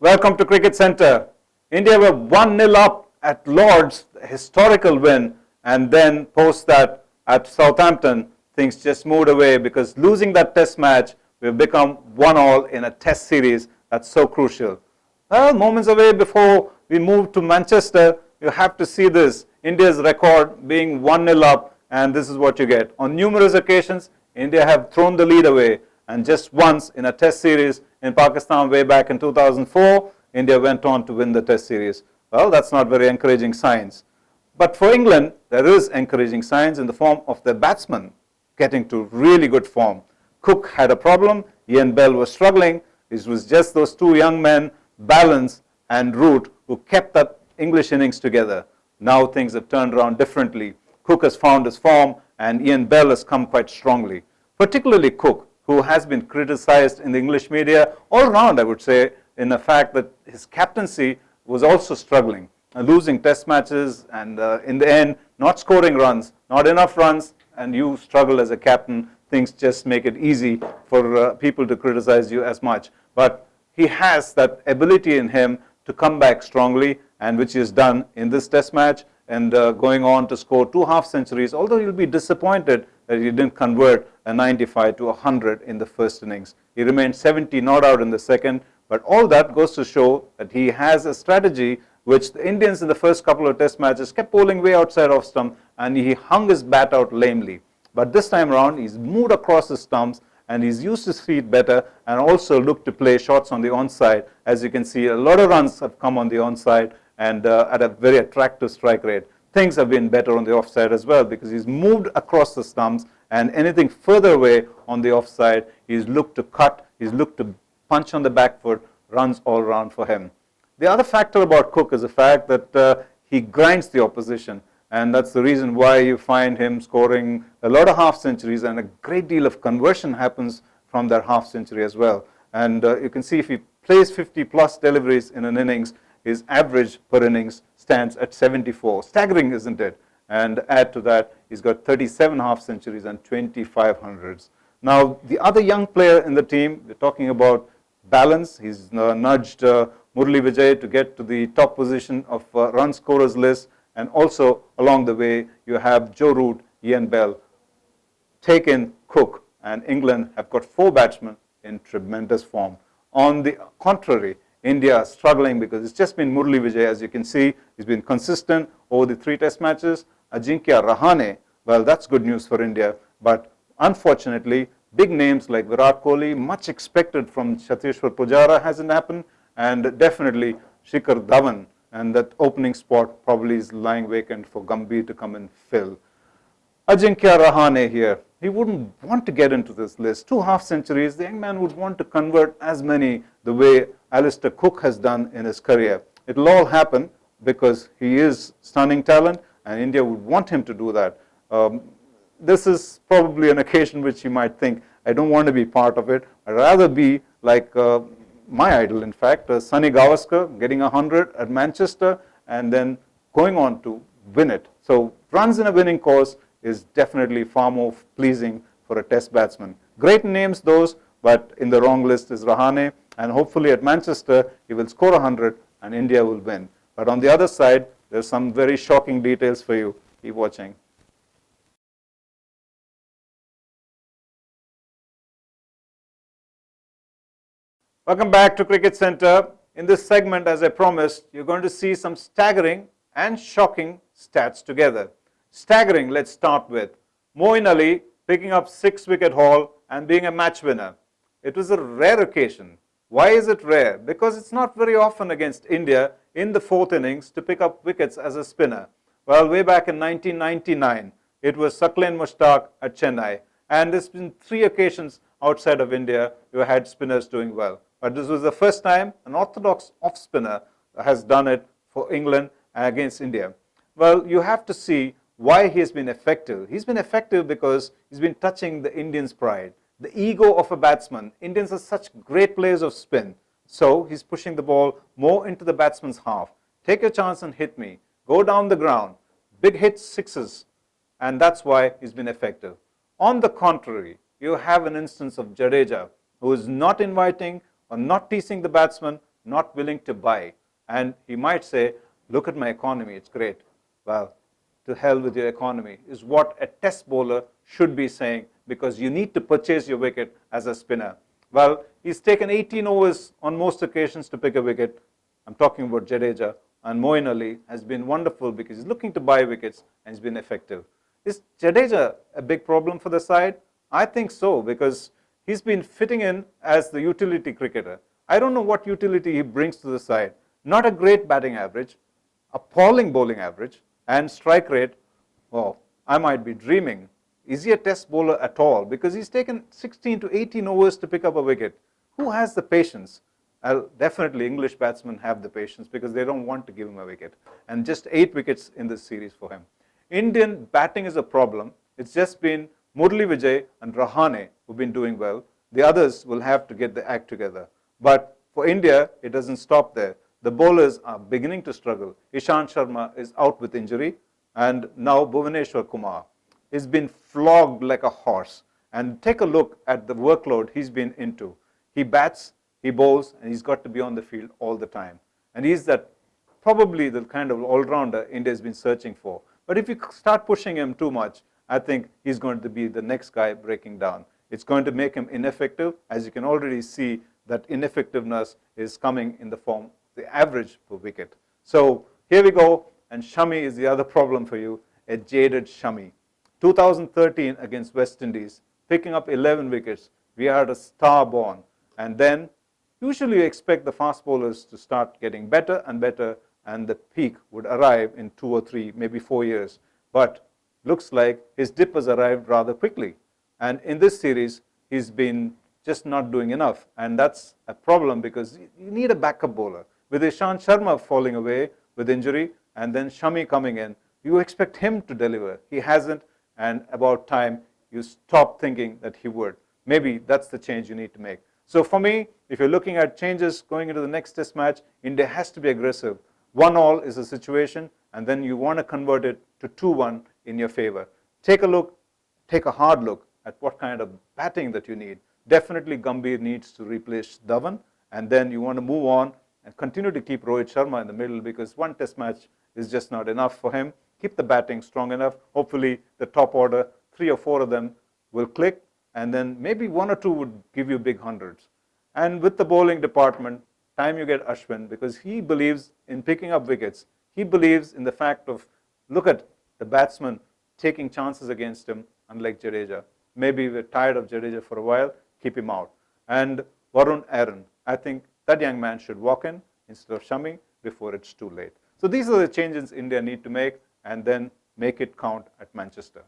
Welcome to Cricket Centre. India were 1-0 up at Lord's, a historical win, and then post that at Southampton, things just moved away because losing that test match, we've become 1-1 in a test series that's so crucial. Well, moments away before we move to Manchester, you have to see this. India's record being 1-0 up, and this is what you get. On numerous occasions, India have thrown the lead away, and just once in a test series in Pakistan way back in 2004, India went on to win the test series. Well, that's not very encouraging signs. But for England, there is encouraging signs in the form of their batsmen getting to really good form. Cook had a problem, Ian Bell was struggling. It was just those two young men, Balance and Root, who kept that English innings together. Now things have turned around differently. Cook has found his form and Ian Bell has come quite strongly. Particularly Cook, who has been criticized in the English media all around, I would say, in the fact that his captaincy was also struggling, losing test matches and in the end not scoring runs, not enough runs, and you struggle as a captain. Things just make it easy for people to criticize you as much. But he has that ability in him to come back strongly, and which he has done in this test match, and going on to score 2 half centuries, although you'll be disappointed that he didn't convert a 95 to 100 in the first innings. He remained 70 not out in the second, but all that goes to show that he has a strategy which the Indians in the first couple of test matches kept bowling way outside off stump, and he hung his bat out lamely. But this time around, he's moved across the stumps and he's used his feet better and also looked to play shots on the onside. As you can see, a lot of runs have come on the onside and at a very attractive strike rate. Things have been better on the offside as well because he's moved across the stumps, and anything further away on the offside, he's looked to cut, he's looked to punch on the back foot, runs all around for him. The other factor about Cook is the fact that he grinds the opposition, and that's the reason why you find him scoring a lot of half centuries, and a great deal of conversion happens from that half century as well. And you can see if he plays 50 plus deliveries in an innings, his average per innings stands at 74. Staggering, isn't it? And add to that, he's got 37 half centuries and 25 hundreds. Now, the other young player in the team, we're talking about Balance. He's nudged Murali Vijay to get to the top position of run scorers list. And also, along the way, you have Joe Root, Ian Bell, take in Cook, and England have got 4 batsmen in tremendous form. On the contrary, India is struggling because it's just been Murali Vijay. As you can see, he's been consistent over the 3 test matches. Ajinkya Rahane, well, that's good news for India. But unfortunately, big names like Virat Kohli, much expected from Chateshwar Pujara, hasn't happened. And definitely Shikhar Dhawan, and that opening spot probably is lying vacant for Gambhir to come and fill. Ajinkya Rahane here, he wouldn't want to get into this list. 2 half centuries, the young man would want to convert as many the way Alistair Cook has done in his career. It'll all happen because he is stunning talent, and India would want him to do that. This is probably an occasion which you might think, I don't want to be part of it. I'd rather be like my idol, in fact, Sunny Gavaskar, getting 100 at Manchester and then going on to win it. So runs in a winning course is definitely far more pleasing for a test batsman. Great names those, but in the wrong list is Rahane, and hopefully at Manchester he will score 100 and India will win. But on the other side, there's some very shocking details for you. Keep watching. Welcome back to Cricket Centre. In this segment, as I promised, you're going to see some staggering and shocking stats together. Staggering, let's start with Moeen Ali picking up 6-wicket haul and being a match winner. It was a rare occasion. Why is it rare? Because it's not very often against India in the 4th innings to pick up wickets as a spinner. Well, way back in 1999, it was Saqlain Mushtaq at Chennai. And there's been 3 occasions outside of India you had spinners doing well. But this was the first time an orthodox off-spinner has done it for England against India. Well, you have to see why he has been effective. He's been effective because he's been touching the Indians' pride, the ego of a batsman. Indians are such great players of spin. So he's pushing the ball more into the batsman's half. Take your chance and hit me. Go down the ground. Big hits, sixes. And that's why he's been effective. On the contrary, you have an instance of Jadeja, who is not inviting or not teasing the batsman, not willing to buy. And he might say, look at my economy, it's great. Well, to hell with your economy is what a test bowler should be saying, because you need to purchase your wicket as a spinner. Well, he's taken 18 overs on most occasions to pick a wicket. I'm talking about Jadeja. And Moeen Ali has been wonderful because he's looking to buy wickets and he's been effective. Is Jadeja a big problem for the side? I think so, because he's been fitting in as the utility cricketer. I don't know what utility he brings to the side. Not a great batting average, appalling bowling average, and strike rate. Well, I might be dreaming. Is he a test bowler at all? Because he's taken 16 to 18 overs to pick up a wicket. Who has the patience? Definitely English batsmen have the patience because they don't want to give him a wicket. And just 8 wickets in this series for him. Indian batting is a problem. It's just been Murli Vijay and Rahane who've been doing well. The others will have to get the act together. But for India, it doesn't stop there. The bowlers are beginning to struggle. Ishant Sharma is out with injury, and now Bhuvaneshwar Kumar has been flogged like a horse. And take a look at the workload he's been into. He bats, he bowls, and he's got to be on the field all the time. And he's that probably the kind of all-rounder India's been searching for. But if you start pushing him too much, I think he's going to be the next guy breaking down. It's going to make him ineffective. As you can already see, that ineffectiveness is coming in the form of the average per wicket. So here we go, and Shami is the other problem for you, a jaded Shami. 2013 against West Indies, picking up 11 wickets. We had a star born. And then usually you expect the fast bowlers to start getting better and better, and the peak would arrive in 2 or 3, maybe 4 years. But looks like his dip has arrived rather quickly. And in this series, he's been just not doing enough. And that's a problem because you need a backup bowler. With Ishant Sharma falling away with injury and then Shami coming in, you expect him to deliver. He hasn't, and about time you stop thinking that he would. Maybe that's the change you need to make. So for me, if you're looking at changes going into the next test match, India has to be aggressive. 1-all is a situation, and then you want to convert it to 2-1 in your favor. Take a hard look at what kind of batting that you need. Definitely Gambhir needs to replace Dhawan, and then you want to move on and continue to keep Rohit Sharma in the middle, because one test match is just not enough for him. Keep the batting strong enough. Hopefully the top order, 3 or 4 of them will click, and then maybe 1 or 2 would give you big hundreds. And with the bowling department, time you get Ashwin, because he believes in picking up wickets. He believes in the fact of, look at the batsman taking chances against him, unlike Jadeja. Maybe we're tired of Jadeja for a while, keep him out. And Varun Aaron, I think that young man should walk in instead of Shami before it's too late. So these are the changes India need to make, and then make it count at Manchester.